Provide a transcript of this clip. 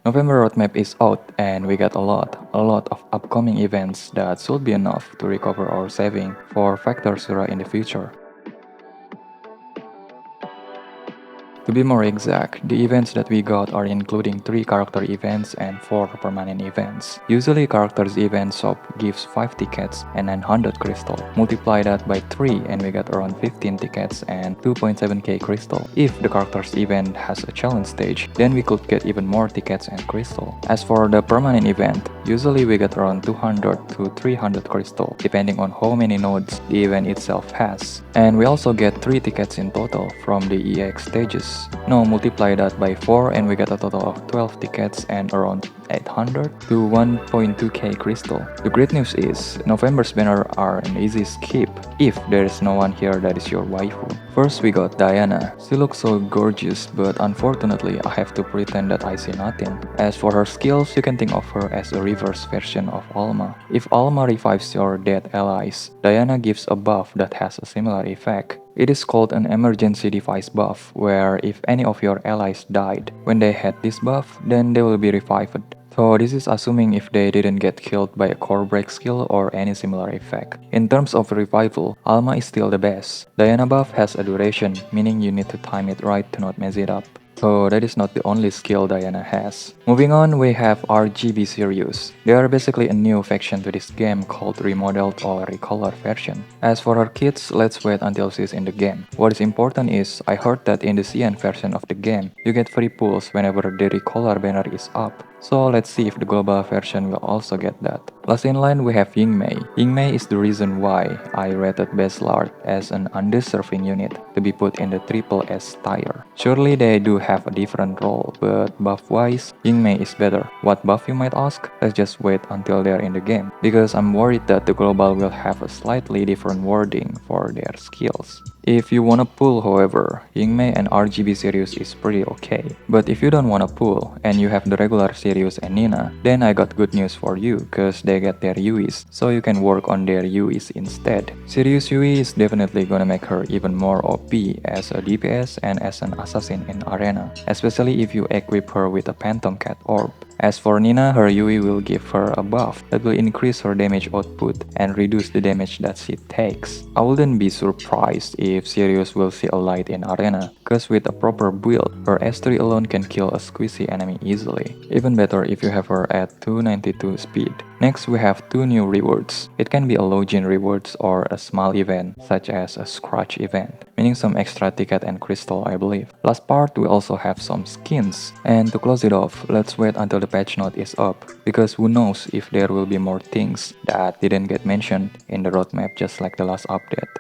November roadmap is out and we got a lot of upcoming events that should be enough to recover our saving for Factor Shyura in the future. To be more exact, the events that we got are including 3 character events and 4 permanent events. Usually characters event shop gives 5 tickets and 900 crystal. Multiply that by 3 and we got around 15 tickets and 2.7k crystal. If the characters event has a challenge stage, then we could get even more tickets and crystal. As for the permanent event, usually we get around 200 to 300 crystal, depending on how many nodes the event itself has. And we also get 3 tickets in total from the EX stages. Now multiply that by 4 and we get a total of 12 tickets and around 800 to 1.2k crystal. The great news is, November's banner are an easy skip if there is no one here that is your waifu. First we got Diana. She looks so gorgeous, but unfortunately I have to pretend that I see nothing. As for her skills, you can think of her as a reverse version of Alma. If Alma revives your dead allies, Diana gives a buff that has a similar effect. It is called an emergency device buff, where if any of your allies died when they had this buff, then they will be revived. So this is assuming if they didn't get killed by a core break skill or any similar effect. In terms of revival, Alma is still the best. Diana buff has a duration, meaning you need to time it right to not mess it up. So that is not the only skill Diana has. Moving on, we have RGB Sirius. They are basically a new faction to this game called Remodeled or Recolor version. As for her kids, let's wait until she's in the game. What is important is, I heard that in the CN version of the game, you get free pulls whenever the Recolor banner is up. So let's see if the global version will also get that. Last in line we have Ying Mei. Ying Mei is the reason why I rated Beslard as an undeserving unit to be put in the triple S tier. Surely they do have a different role, but buff wise, Ying Mei is better. What buff you might ask? Let's just wait until they're in the game, because I'm worried that the global will have a slightly different wording for their skills. If you wanna pull, however, Ying Mei and RGB Sirius is pretty okay. But if you don't wanna pull and you have the regular Sirius and Nina, then I got good news for you, cause they get their UEs, so you can work on their UEs instead. Sirius UE is definitely gonna make her even more OP as a DPS and as an assassin in Arena, especially if you equip her with a Phantom Cat orb. As for Nina, her UE will give her a buff that will increase her damage output and reduce the damage that she takes. I wouldn't be surprised if Sirius will see a light in Arena, cause with a proper build, her S3 alone can kill a squishy enemy easily. Even better if you have her at 292 speed. Next we have 2 new rewards. It can be a login rewards or a small event such as a scratch event, meaning some extra ticket and crystal I believe. Last part we also have some skins. And to close it off, let's wait until the patch note is up, because who knows if there will be more things that didn't get mentioned in the roadmap just like the last update.